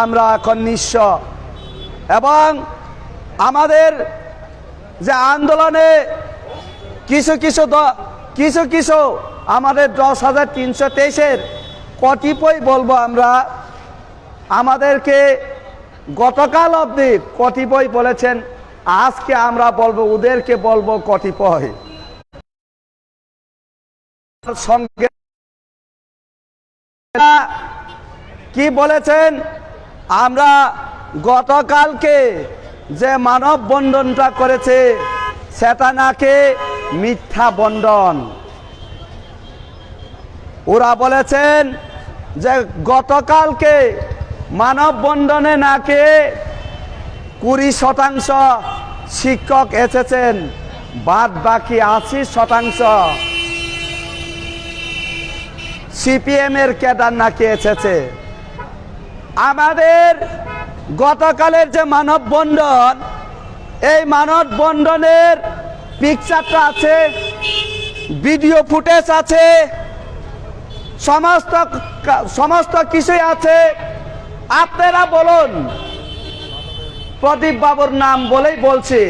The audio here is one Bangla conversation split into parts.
আমরা এখন নিঃস্ব। এবং আমাদের যে আন্দোলনে কিছু কিছু আমাদের 10,323-এর কতিপয় বলবো আমরা, আমাদেরকে গতকাল অবধি কতিপয় বলেছেন, আজকে আমরা বলবো ওদেরকে বলবো কতিপয়। সঙ্গে কি বলেছেন, আমরা গতকালকে যে মানববন্ধনটা করেছে সেটা নাকি মিথ্যা বন্ধন। ওরা বলেছেন যে গতকালকে মানববন্ধনে নাকি 20% শিক্ষক এসেছেন, বাদ বাকি 80% সিপিএম এর ক্যাডার নাকি এসেছে। আমাদের গতকালের যে মানববন্ধন, এই মানববন্ধনের পিকচারটা আছে, ভিডিও ফুটেজ আছে, সমস্ত কিছুই আছে। আপনারা বলুন, প্রদীপ বাবুর নাম বলেই বলছে,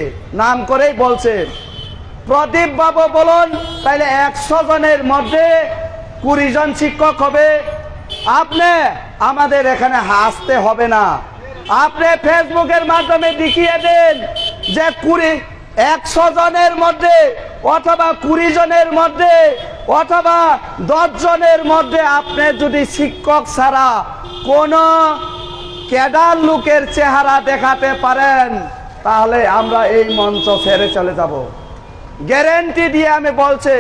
নাম করেই বলছে, প্রদীপ বাবু বলুন, তাইলে 100 জনের মধ্যে 20 জন শিক্ষক হবে। আপনি আমাদের এখানে হাসতে হবে না, আপনি ফেসবুকের মাধ্যমে দেখিয়ে দেন যে 100 জনের মধ্যে অথবা 20 জনের মধ্যে অথবা 10 জনের মধ্যে আপনি যদি শিক্ষক ছাড়া কোনো ক্যাডার লোকের চেহারা দেখাতে পারেন, তাহলে আমরা এই মঞ্চ ছেড়ে চলে যাব, গ্যারেন্টি দিয়ে আমি বলছি।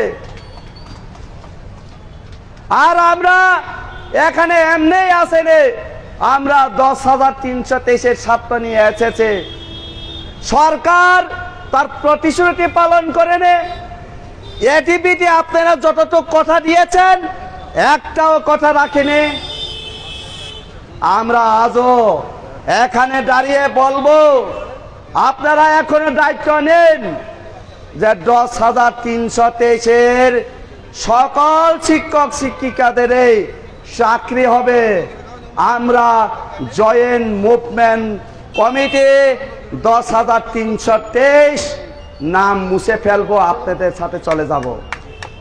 আর আমরা এখানে এমনি আসেনি, আমরা 10,323-এর ছাত্র নিয়ে এসেছে। সরকার তার প্রতিশ্রুতি পালন করেনি। এটিবিটি আপনারা যতটুকু কথা দিয়েছেন একটাও কথা রাখেনি। আমরা আজও এখানে দাঁড়িয়ে বলবো, আপনারা এখনো দায়িত্ব নেন যে 10,323-এর সকল শিক্ষক শিক্ষিকাদের চাকরি হবে। আমরা জয়েন্ট মুভমেন্ট কমিটি 10,323 নাম মুছে ফেলবো, আপনাদের সাথে চলে যাব।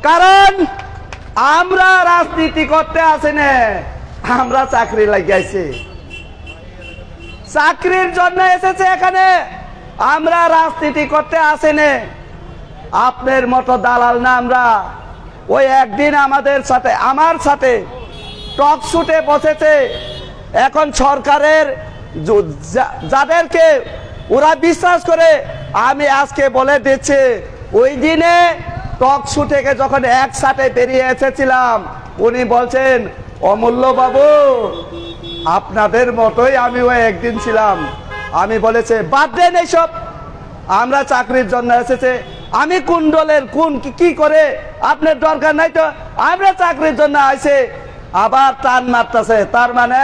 কারণ আমরা রাজনীতি করতে আসি না, আমরা চাকরি লাগিয়েছি, চাকরির জন্য এসেছে এখানে, আমরা রাজনীতি করতে আসি না। আপনার মতো দালাল না আমরা। ওই একদিন আমার সাথে টক শুটে বসেছে, এখন সরকারের যাদেরকে ওরা বিশ্বাস করে, আমি আজকে বলে দিচ্ছি, ওই দিনে টক শু থেকে যখন একসাথে বেরিয়ে এসেছিলাম, উনি বলছেন, অমূল্য বাবু আপনাদের মতোই আমিও একদিন ছিলাম। আমি বলেছে বাদ দেন এইসব, আমরা চাকরির জন্য এসেছে, আমি কোন দলের কোন কি করে আপনার দরকার নাই তো, আমরা চাকরির জন্য আইছে। আবার টান মারতেছে, তার মানে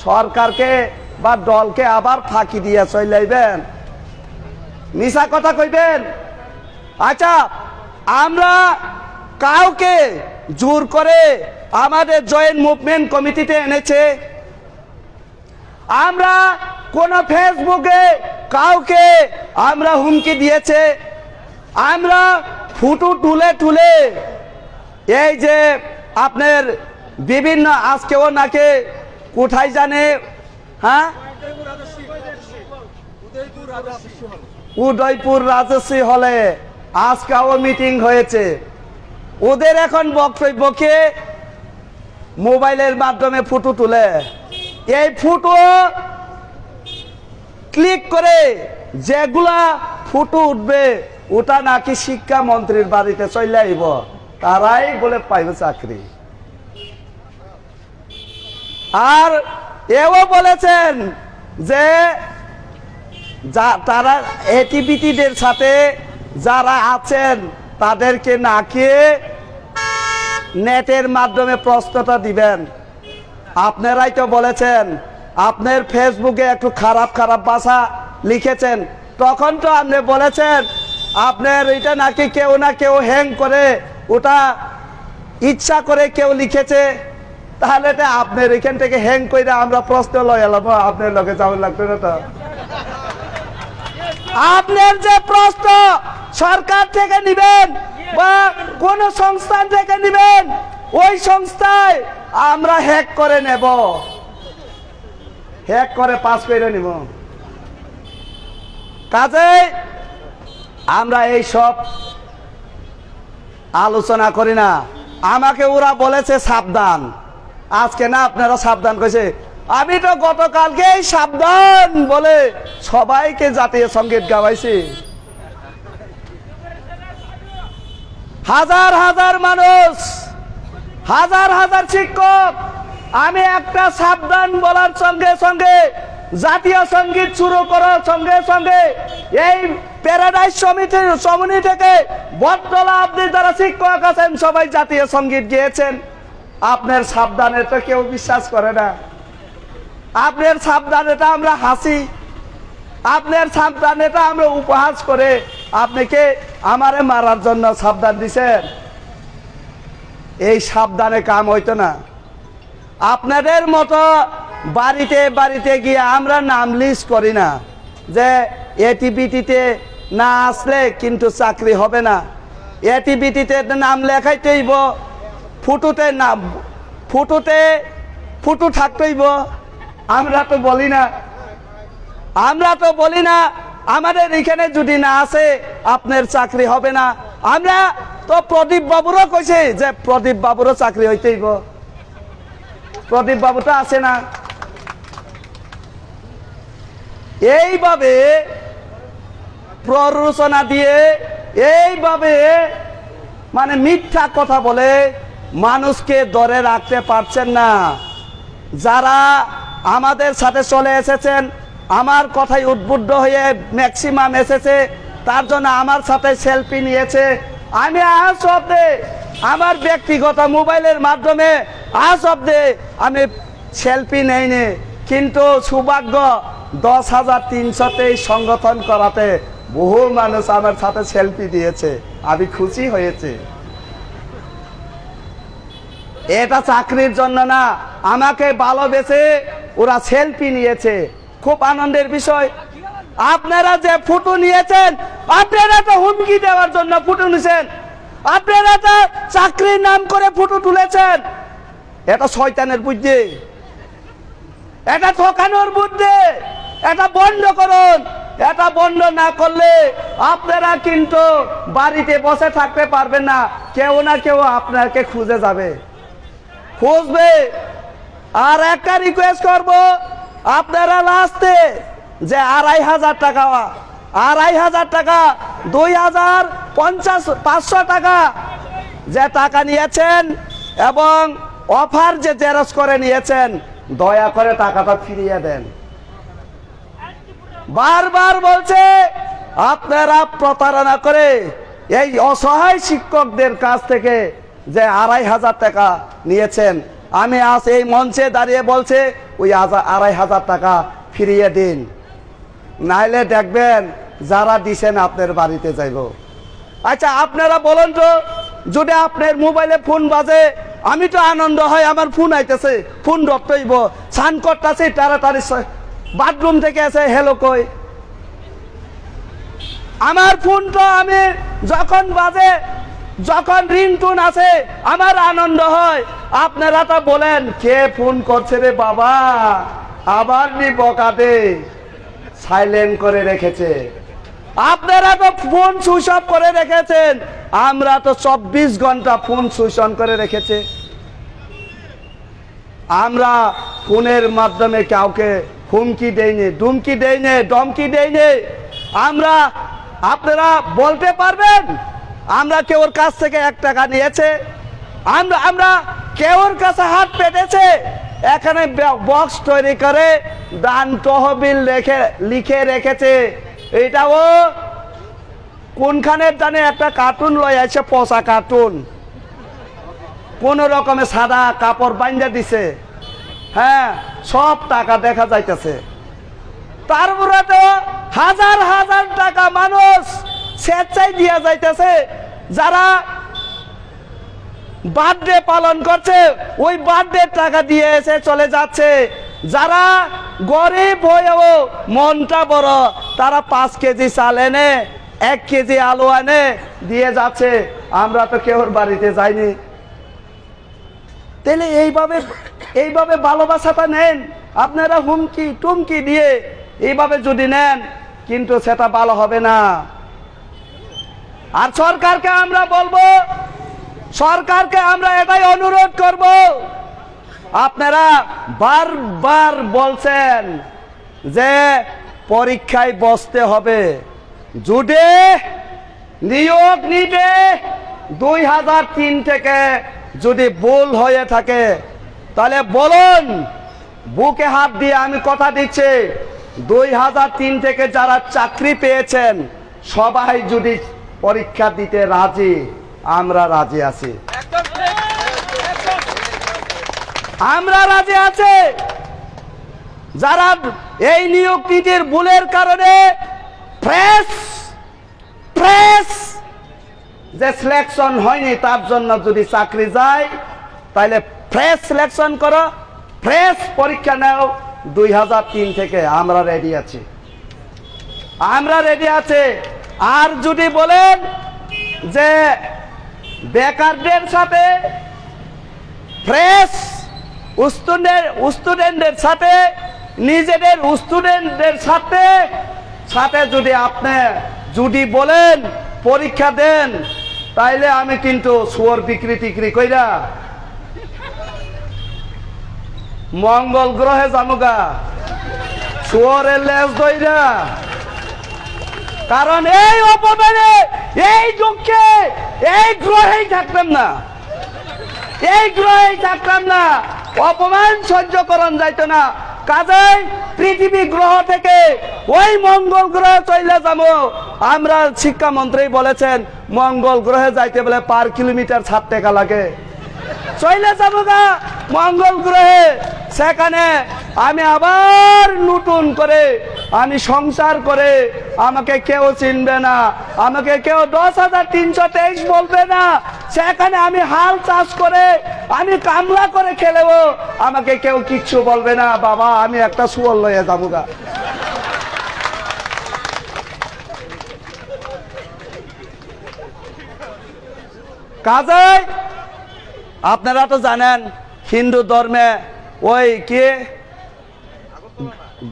সরকারকে বা দলকে আবার ফাঁকি দিয়ে চলাইবেন, মিছা কথা কইবেন। আচ্ছা, আমরা কাউকে জোর করে আমাদের জয়েন্ট মুভমেন্ট কমিটিতে এনেছে? আমরা কোন ফেসবুকে কাউকে আমরা হুমকি দিয়েছে? আমরা ফুটো তুলে এই যে আপনার বিভিন্ন, আজকেও নাকি কোথায় জানে, হ্যাঁ, উদয়পুর রাজস্বী হলে আজকেও মিটিং হয়েছে। ওদের এখন বক্তব্যকে মোবাইলের মাধ্যমে ফুটো তুলে, এই ফুটো ক্লিক করে যেগুলা ফুটো উঠবে ওটা নাকি শিক্ষামন্ত্রীর বাড়িতে চলে আইব, তারাই বলে পাইবে চাকরি। আর এও বলেছেন যে তারা এটিবিটিদের সাথে যারা আছেন তাদেরকে নাকি নেটের মাধ্যমে প্রশ্নটা দিবেন। আপনারাই তো বলেছেন, আপনার ফেসবুকে একটু খারাপ ভাষা লিখেছেন, তখন তো আপনি বলেছেন আপনার এটা নাকি কেউ না কেউ হ্যাং করে, ওটা ইচ্ছা করে কেউ লিখেছে। তাহলে তো আপনার এখান থেকে হ্যাং করে আমরা প্রশ্ন লয় এলাম, আপনার লোকে যাওয়ার লাগতো না তো। আপনার যে প্রশ্ন সরকার থেকে নিবেন বা কোন সংস্থান থেকে নিবেন, ওই সংস্থায় আমরা হ্যাক করে নেব, হ্যাক করে পাস করে নিব। কাজেই আমরা এই সব আলোচনা করি না। আমাকে ওরা বলেছে সাবধান, আজকে না আপনারা সাবধান কইছে। আমি তো গতকালকেই সাবধান বলে সবাইকে জাতীয় সঙ্গীত গাওয়াইছি। হাজার হাজার মানুষ, হাজার হাজার শিক্ষক, আমি একটা সাবধান বলার সঙ্গে সঙ্গে জাতীয় সঙ্গীত শুরু করার সঙ্গে সঙ্গে এই প্যারাডাইস সমিতি থেকে বটতলা আপনি যারা শিক্ষক আছেন সবাই জাতীয় সঙ্গীত গেয়েছেন। আপনার সাবধানে তো কেউ বিশ্বাস করে না। আপনার সাবধানেটা আমরা হাসি, আপনার সাবধানেটা আমরা উপহাস করে আপনাকে আমারে মারার জন্য সাবধান দিছেন। এই সাবধানে কাম হইতো না। আপনাদের মতো বাড়িতে বাড়িতে গিয়ে আমরা নাম লিস্ট করি না যে এটিবিটিতে না আসলে কিন্তু চাকরি হবে না, এটিবিটিতে নাম লেখাইতেইব, ফুটুতে নাম ফুটু থাকতেইব। আমরা তো বলি না, আমরা তো বলি না আমাদের এখানে যদি না আসে আপনার চাকরি হবে না। আমরা তো প্রদীপ বাবুরও কইছে যে প্রদীপ বাবুরও চাকরি হইতেইব, প্রদীপ বাবু তো আসে না। এইভাবে প্ররোচনা দিয়ে, এইভাবে মানে মিথ্যা কথা বলে মানুষকে ধরে রাখতে পারছেন না। যারা আমাদের সাথে চলে এসেছেন, আমার কথায় উদ্বুদ্ধ হয়ে ম্যাক্সিমাম এসেছে, তার জন্য আমার সাথে সেলফি নিয়েছে। আমি আজ অব্দে আমার ব্যক্তিগত মোবাইলের মাধ্যমে আজ অব্দে আমি সেলফি নেইনি, কিন্তু সৌভাগ্য 10,323 সংগঠন করাতে বহু মানুষ আমার সাথে সেলফি দিয়েছে, আমি খুশি হয়েছে। এটা চাকরির জন্য না, আমাকে ভালোবেসে ওরা সেলফি নিয়েছে, খুব আনন্দের বিষয়। আপনারা যে ফটো নিয়েছেন, আপনারা তো হুমকি দেওয়ার জন্য ফটো নিয়েছেন, আপনারা তো চাকরির নাম করে ফটো তুলেছেন। এটা শয়তানের বুদ্ধি, এটা ঠকানোর বুদ্ধি। এটা বন্ধ করুন। এটা বন্ধ না করলে আপনারা কিন্তু বাড়িতে বসে থাকতে পারবেন না, কেউ না কেউ আপনাকে খুঁজে যাবে, খুঁজবে। আর একটা রিকোয়েস্ট করব, আপনারা লাস্টে যে 2,500 টাকা, 2,500 টাকা, 2,050-500 টাকা যে টাকা নিয়েছেন এবং অফার যে জেরক্স করে নিয়েছেন, দয়া করে টাকাটা ফিরিয়ে দেন। বারবার বলছে আপনারা প্রতারণা করে এই অসহায় শিক্ষকদের কাছ থেকে যে 2,500 টাকা নিয়েছেন, আমি আজ এই মঞ্চে দাঁড়িয়ে বলছে ওই 2,500 টাকা ফিরিয়ে দিন, নাইলে দেখবেন যারা দিছেন আপনার বাড়িতে যাইব। আচ্ছা আপনারা বলুন তো, যদি আপনার মোবাইলে ফোন বাজে, আমি তো আনন্দ হয়, আমার ফোন আইতেছে, ফোন ধরতেইব, স্নান করতেছে, তাড়াতাড়ি বাথরুম থেকে এসে হেলো কই। আমার ফোন তো আমি যখন বাজে, যখন রিংটোন আছে, আমার আনন্দ হয়। আপনারা তো বলেন কে ফোন করছে রে বাবা, আবার নি বকাতে সাইলেন্ট করে রেখেছে। আপনারা তো ফোন সুইচ অফ করে রেখেছেন, আমরা তো 24 ঘন্টা ফোন সুইচ অন করে রেখেছে। আমরা ফোনের মাধ্যমে কাউকে হুমকি দেইনি, ধুমকি দেইনি, ধমকি দেইনি। আমরা, আপনারা বলতে পারবেন আমরা কেউর কাছ থেকে 1 টাকা নিয়েছে? আমরা কেউর কাছে হাত পেতেছে? এখানে বক্স তৈরি করে দান তহবিল লিখে রেখেছে। এটাও কোনখানের জানে একটা কার্টুন লয়ে আছে, পচা কার্টুন, কোন রকমে সাদা কাপড় বাঁধা দিছে। হ্যাঁ, সব টাকা দেখা যাইতেছে। তারপরে তো হাজার হাজার টাকা মানুষ স্বেচ্ছায় দিয়া যাইতেছে। যারা বার্থডে পালন করছে, ওই বার্থডে টাকা দিয়ে এসে চলে যাচ্ছে। যারা গরিব হয়েও মনটা বড়, তারা 5 কেজি চাল এনে 1 কেজি আলু এনে দিয়ে যাচ্ছে। আমরা তো কেউর বাড়িতে যাইনি। তাহলে এইভাবে ভালোবাসাটা নেন আপনারা, হুমকি টুমকি দিয়ে এইভাবে যদি নেন, কিন্তু সেটা ভালো হবে না। আর সরকারকে আমরা বলবো, সরকারকে আমরা এটাই অনুরোধ করব, আপনারা বারবার বলছেন যে পরীক্ষায় বসতে হবে, যদি নিয়োগ নিতে 2003 থেকে যদি ভুল হয়ে থাকে তাহলে বলুন, বুকে হাত দিয়ে আমি কথা দিচ্ছি, 2003 থেকে যারা চাকরি পেয়েছেন সবাই যদি পরীক্ষা দিতে রাজি, আমরা রাজি আছি, আমরা রাজি আছি। যারা এই নিয়োগ নীতির ভুলের কারণে ফ্রেশ যে সিলেকশন হয়নি, তার জন্য যদি চাকরি যায়, তাহলে ফ্রেশ সিলেকশন করো, ফ্রেশ পরীক্ষা নাও। 2003 থেকে আমরা রেডি আছি, আমরা রেডি আছি। আর যদি বলেন যে বেকারদের সাথে ফ্রেশ স্টুডেন্টদের সাথে, নিজেদের স্টুডেন্টদের সাথে যদি আপনি যদি বলেন পরীক্ষা দেন, তাইলে আমি কিন্তু শুয়োর বিক্রি কইরা মঙ্গল গ্রহে জামুগা, শুয়োরের লেজ দইরা। কারণ এই অপমানে, এই দুঃখে এই গ্রহেই থাকতাম না, এই গ্রহেই থাকতাম না, অপমান সহ্য করন যাইতো না। কাজেই পৃথিবী গ্রহ থেকে ওই মঙ্গল গ্রহে চলে যাবো। আমরা শিক্ষামন্ত্রী বলেছেন মঙ্গল গ্রহে যাইতে বলে পার কিলোমিটার 7 টাকা লাগে, চলে যাবো গা মঙ্গল গ্রহে। সেখানে আমি আবার নতুন করে আমি সংসার করে, আমাকে কেউ চিনবে না, আমাকে কেউ 10,323 বলবে না। সেখানে আমি হাল চাষ করে, আমি কামলা করে খেলেও আমাকে কেউ কিচ্ছু বলবে না। বাবা, আমি একটা শুয়োর লয়ে যাবো গা। কাজেই আপনারা তো জানেন হিন্দু ধর্মে ওই কি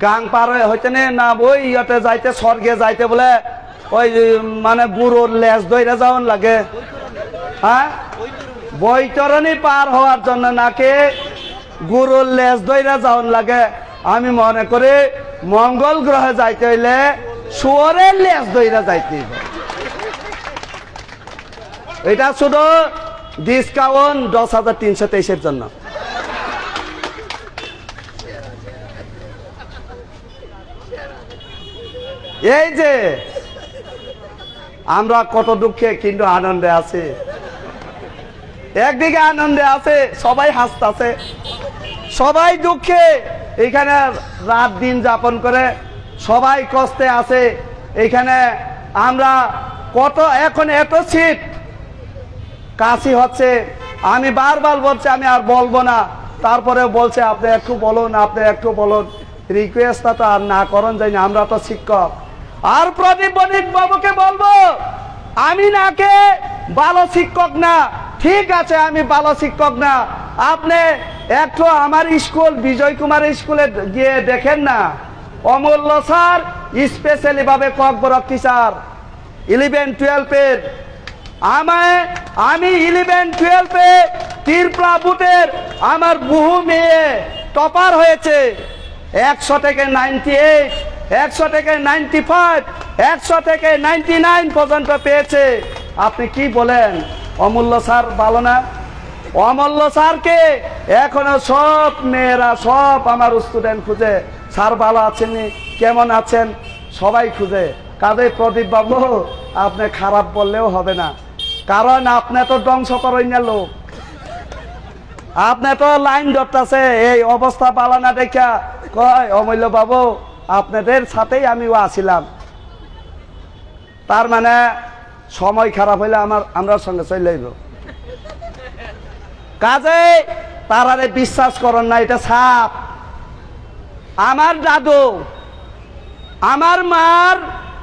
গাং পার হইতে না, ওই ইয়েতে যাইতে, স্বর্গে যাইতে বলে ওই মানে বুড়োর লেজ দইরা যাওয়ান লাগে। হ্যাঁ, বৈতরণী পার হওয়ার জন্য নাকি গুরুর লেজ দইরা যাওয়ান লাগে। আমি মনে করি মঙ্গল গ্রহে যাইতে হইলে শুয়োরের লেজ দইরা যাইতে হবে। এটা শুধু ডিসকাউন্ট 10,323-এর জন্য। এই যে আমরা কত দুঃখে কিন্তু আনন্দে আছি। একদিকে আনন্দে আছে, সবাই হাসতেছে, সবাই দুঃখে এখানে রাত দিন যাপন করে, সবাই কষ্টে আছে। এখানে আমরা কত, এখন এত শীত, কাশি হচ্ছে। আমি বারবার বলছি আমি আর বলবো না, তারপরে বলছে আপনি একটু বলুন, আপনি একটু বলুন। রিকোয়েস্টটা তো আর না করন যাই না, আমরা তো শিক্ষক। আর প্রদীপ বণিক বাবুকে বলবো, আমি নাকে ভালো শিক্ষক না, ঠিক আছে আমি ভালো শিক্ষক না, আপনি একটু আমার স্কুল বিজয় কুমার স্কুলে গিয়ে দেখেন না। অমূল্য স্যার স্পেশালি ভাবে ককবরক টিচার 11-12-এর। আমি 11-12-এ তিরপলা বুথের আমার বহু মেয়ে টপার হয়েছে। 100 থেকে 98, 100 থেকে 95, 100 থেকে 99 পর্যন্ত পেয়েছে। আপনি কি বলেন অমূল্য স্যার ভালো না? অমূল্য স্যারকে এখনো সব মেয়েরা, সব আমার স্টুডেন্ট খুঁজে, স্যার ভালো আছেননি, কেমন আছেন, সবাই খুঁজে। কাজে প্রদীপ বাবু আপনি খারাপ বললেও হবে না, কারণ আপনি তো ধ্বংস করেন না লোক, আপনি তো লাইন ধরতেছে। এই অবস্থা ভালো না দেখা কয় অমূল্য বাবু আপনাদের সাথেই আমিও আসিলাম, তার মানে সময় খারাপ হইলে আমরা সঙ্গে চলে যাইব। কাজে তারারে বিশ্বাস করেন না, এটা সাপ। আমার দাদু, আমার মার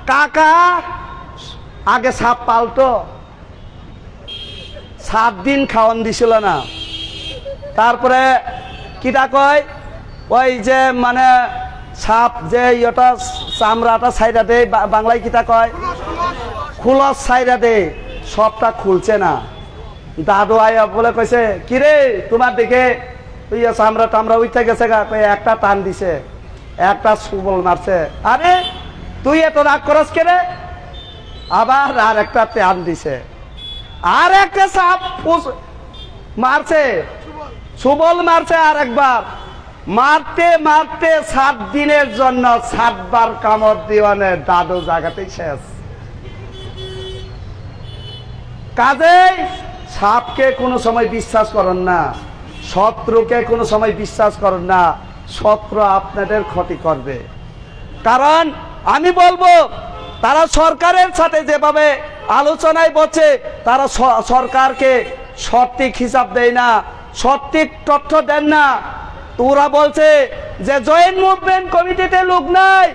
কাকা আগে সাপ পালতো, 7 দিন খাওয়ান দিছিল না। তারপরে কিটা কয়, ওই যে মানে সাপ যে ইটা চামড়াটা সাইডা দেয়, বাংলায় কিটা কয়, খুলস সাইডা দে, সবটা খুলছে না। দাদু আয়া বলে কইছে, কিরে তোমার দিকে চামড়া টামড়া উঠে গেছে গা, একটা টান দিছে, একটা সুবল মারছে। আরে তুই এত রাগ করস কেরে? আবার আর একটা টান দিছে, আর একটা সাপ মারছে, সুবল মারছে আর একবার। মারতে মারতে 7 দিনের জন্য 7 বার কামড় দিওয়ানে দাদু জায়গাতেই শেষ। কাজেই সাপকে কোনো সময় বিশ্বাস করেন না, শত্রুকে কোনো সময় বিশ্বাস করেন না, শত্রু আপনাদের ক্ষতি করবে। কারণ আমি বলবো, তারা সরকারের সাথে যেভাবে আলোচনায় বসে, তারা সরকারকে সঠিক হিসাব দেয় না, সঠিক তথ্য দেন না। তোরা বলছে যে জয়েন্ট মুভমেন্ট কমিটিতে লোক নাই,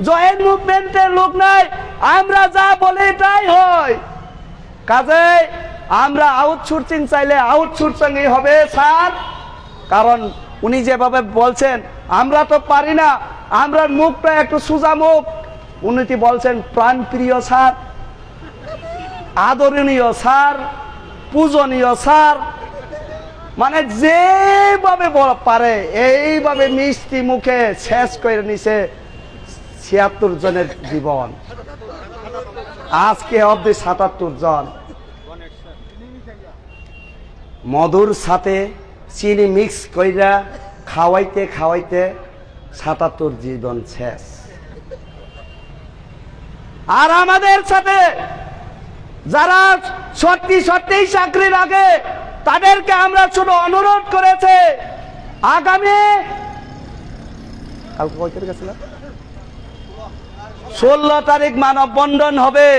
জয়েন্ট মুভমেন্টের লোক নাই, আমরা যা বলি তাই হয়। কাজে আমরা আউটসোর্সিং চাইলে আউটসোর্সিংই হবে স্যার। কারণ উনি যেভাবে বলছেন আমরা তো পারি না, আমরা মুখটা একটু সোজা মুখ। উনি বলছেন প্রাণপ্রিয় স্যার, আদরণীয় স্যার, পূজনীয় স্যার, মানে যেভাবে পারে এইভাবে মিষ্টি মুখে শেষ করে নিছে 76 জনের জীবন, আজকে অবধি 77 জন। মধুর সাথে চিনি মিক্স কইরা খাওয়াইতে খাওয়াইতে 77 জীবন শেষ। আর আমাদের সাথে যারা সত্যি সত্যি চাকরি লাগে, তাদেরকে আমরা শুধু অনুরোধ করেছে, আগামী 16 তারিখ মানববন্ধন হবে,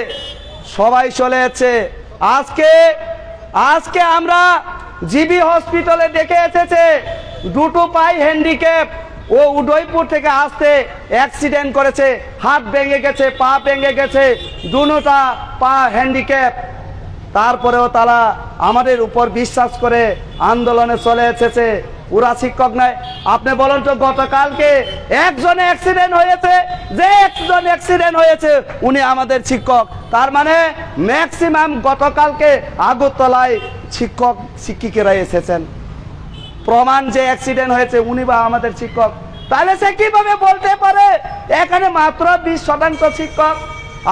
সবাই চলে যাচ্ছে। আজকে আমরা জিবি হসপিটালে দেখে এসেছে, দুটো পাই হ্যান্ডিক্যাপ, ও উদয়পুর থেকে আসতে অ্যাক্সিডেন্ট করেছে, হাত ভেঙে গেছে, পা ভেঙে গেছে, দুটোটা পা হ্যান্ডিক্যাপ। তারপরেও তারা আমাদের উপর বিশ্বাস করে আন্দোলনে চলে এসেছে। ওরা শিক্ষক নয়। আপনি বলেন তো, গতকালকে একজন অ্যাক্সিডেন্ট হয়েছে, যে একজন অ্যাক্সিডেন্ট হয়েছে উনি আমাদের শিক্ষক। তার মানে ম্যাক্সিমাম গতকালকে আগরতলায় শিক্ষক শিক্ষিকেরা এসেছেন, প্রমাণ যে অ্যাক্সিডেন্ট হয়েছে উনি বা আমাদের শিক্ষক। তাহলে সে কিভাবে বলতে পারে এখানে মাত্র 20% শিক্ষক?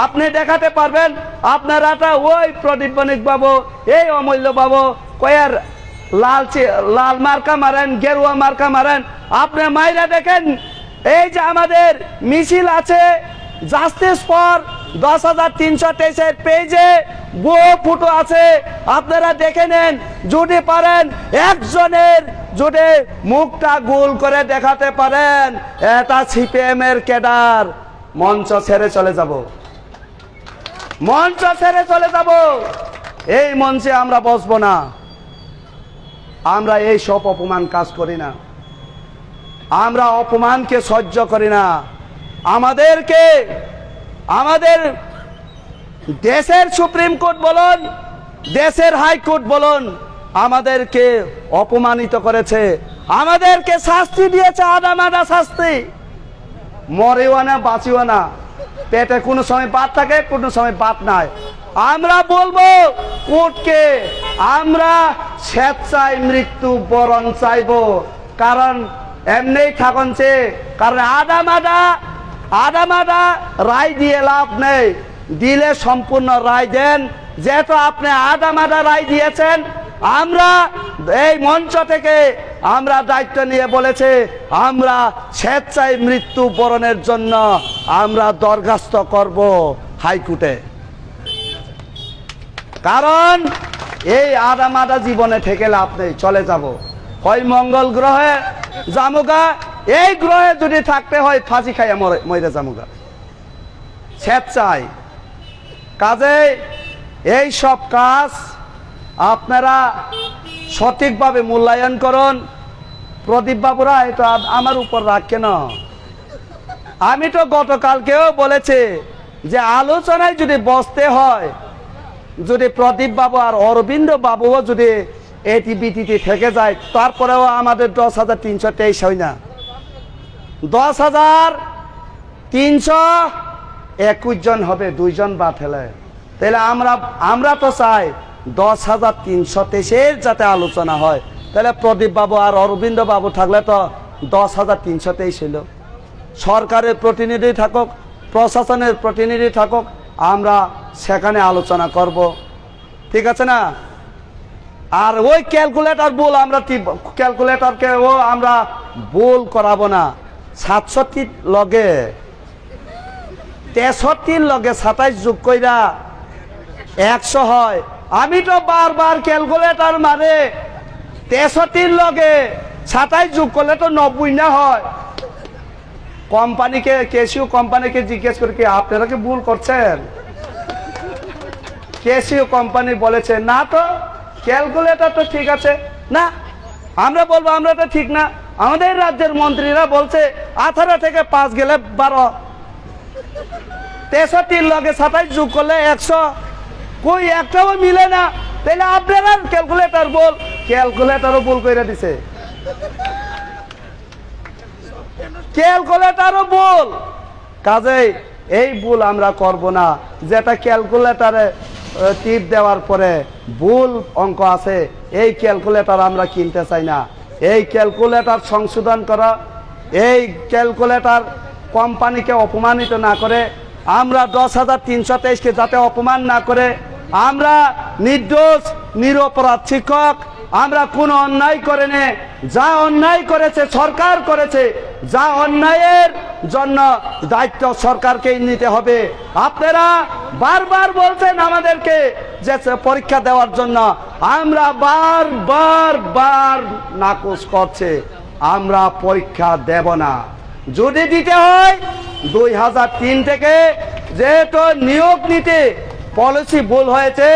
আপনি দেখাতে পারবেন? আপনারা ওই প্রদীপ বণিক বাবু, এই অমূল্য বাবু কয়ার লাল মার্কা মারেন, গেরুয়া মার্কা মারেন। আপনি মাইরা দেখেন, এই যে আমাদের মিছিল আছে জাস্টিস ফর 10,323 পেজে বহু ফুটো আছে, আপনারা দেখে নেন। যদি পারেন একজনের যদি মুখটা গোল করে দেখাতে পারেন এটা সিপিএম এর ক্যাডার, মঞ্চ ছেড়ে চলে যাব, মঞ্চ ছেড়ে চলে যাব। এই মঞ্চে আমরা বসবো না, আমরা এই সব অপমান কাজ করি না, আমরা অপমানকে সহ্য করি না। আমাদের দেশের সুপ্রিম কোর্ট বলুন, দেশের হাইকোর্ট বলুন, আমাদেরকে অপমানিত করেছে, আমাদেরকে শাস্তি দিয়েছে, আদামাদা শাস্তি। মরেও না বাঁচিও না, পেটে কোনো সময় বাত থাকে, কোনো সময় বাত নাই। আমরা বলবো কোর্টকে, আমরা স্বেচ্ছায় মৃত্যু বরণ চাইব। কারণ এমনি থাকছে, কারণ আদামাদা রায় দিয়ে লাভ নেই, দিলে সম্পূর্ণ রায় দেন। যেহেতু আপনি আদামাদা রায় দিয়েছেন, আমরা এই মঞ্চ থেকে আমরা দায়িত্ব নিয়ে বলেছে, আমরা স্বেচ্ছায় মৃত্যু বরণের জন্য আমরা দরখাস্ত করব হাইকোর্টে। কারণ এই আদামাদা জীবনে থেকে লাভ নেই, চলে যাব, হয় মঙ্গল গ্রহে জামুগা, এই গ্রহে যদি থাকতে হয় ফাঁসি খাইয়া মরে জামুগা, স্বেচ্ছায়। কাজে এই সব কাজ আপনারা সঠিকভাবে মূল্যায়ন করুন। প্রদীপ বাবুরা এটা আমার উপর রাখ কেন? আমি তো গতকালকেও বলেছি যে আলোচনায় যদি বসতে হয়, যদি প্রদীপ বাবু আর অরবিন্দ বাবুও যদি এটিবিটিতে থেকে যায়, তারপরেও আমাদের 10,323 হয় না, 10,321 জন হবে, 2 জন বাদ হলে। তাহলে আমরা তো চাই 10,323 যাতে আলোচনা হয়। তাহলে প্রদীপ বাবু আর অরবিন্দ বাবু থাকলে তো 10,323 হইল। সরকারের প্রতিনিধি থাকুক, প্রশাসনের প্রতিনিধি থাকুক, আমরা সেখানে আলোচনা করব, ঠিক আছে না? আর ওই ক্যালকুলেটর ভুল আমরা ক্যালকুলেটরকে আমরা ভুল করাবো না। 67 লগে 63 লগে 27 যোগ কইরা 100 হয়। আমি তো বারবার ক্যালকুলেটর মানে 63 লগে 27 যোগ করলে তো 90 না হয়। কোম্পানিকে, কেসিও কোম্পানিকে জিজ্ঞেস করে কি আপনারা কি ভুল করছেন? কেসিও কোম্পানি বলেছে না, তো ক্যালকুলেটর তো ঠিক আছে না। আমরা বলবো আমরা তো ঠিক না। আমাদের রাজ্যের মন্ত্রীরা বলছে 18 থেকে 5 গেলে 12, 63 লগে 27 যোগ করলে 100, কই একটাও মিলে না। তাহলে আপনারা ক্যালকুলেটর বল, ক্যালকুলেটরও ভুল করে দিছে, ক্যালকুলেটরও ভুল। কাজেই এই ভুল আমরা করব না। যেটা ক্যালকুলেটরে টিপ দেওয়ার পরে ভুল অঙ্ক আছে, এই ক্যালকুলেটর আমরা কিনতে চাই না। এই ক্যালকুলেটর সংশোধন করা, এই ক্যালকুলেটর কোম্পানিকে অপমানিত না করে, আমরা 10,323কে যাতে অপমান না করে, আমরা নির্দোষ নিরপরাধ শিক্ষক, আমরা কোনো অন্যায় করে নে। যা অন্যায় করেছে সরকার করেছে, যা অন্যায়ের জন্য দায়িত্ব সরকারকেই নিতে হবে। আপনারা বারবার বলছেন আমাদেরকে যে পরীক্ষা দেওয়ার জন্য, আমরা বার নাকচ করছে, আমরা পরীক্ষা দেব না। যদি দিতে হয় 2003 থেকে, যেহেতু নিয়োগ নীতি পলিসি ভুল হয়েছে,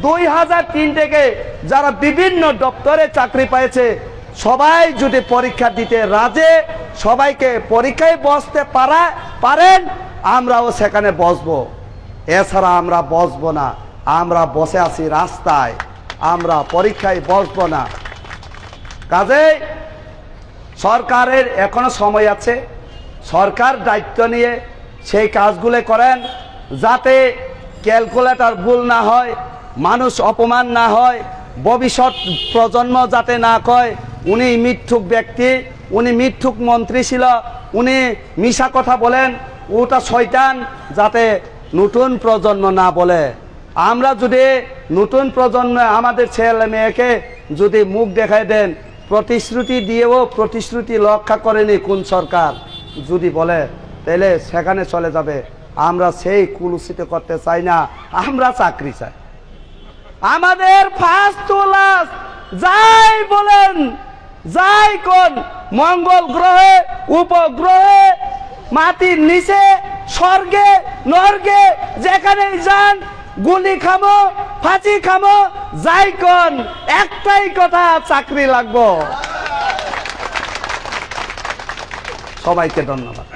2003 থেকে যারা বিভিন্ন দপ্তরে চাকরি পেয়েছে সবাই যদি পরীক্ষা দিতে রাজে, সবাইকে পরীক্ষায় বসতে পারেন, আমরাও সেখানে বসবো। এছাড়া আমরা বসবো না। আমরা বসে আছি রাস্তায়, আমরা পরীক্ষায় বসবো না। কাজেই সরকারের এখনো সময় আছে, সরকার দায়িত্ব নিয়ে সেই কাজগুলো করেন, যাতে ক্যালকুলেটর ভুল না হয়, মানুষ অপমান না হয়, ভবিষ্যৎ প্রজন্ম যাতে না কয় উনি মিথ্যুক ব্যক্তি, উনি মিথ্যুক মন্ত্রী ছিল, উনি মিশা কথা বলেন, ওটা শয়তান, যাতে নতুন প্রজন্ম না বলে। আমরা যদি নতুন প্রজন্ম আমাদের ছেলে মেয়েকে যদি মুখ দেখায় দেন, প্রতিশ্রুতি দিয়েও প্রতিশ্রুতি রক্ষা করেনি কোন সরকার যদি বলে, তাহলে সেখানে চলে যাবে। আমরা সেই কুলুষিত করতে চাই না, আমরা চাকরি চাই। আমাদের ফার্স্ট ক্লাস যাই বলেন, যাই কোন, মঙ্গল গ্রহে, উপগ্রহে, মাটির নিচে, স্বর্গে, নরকে, যেখানেই যান, গুলি খামো, ফাঁসি খামো, যাই কোন, একটাই কথা, চাকরি লাগবো। সবাইকে ধন্যবাদ।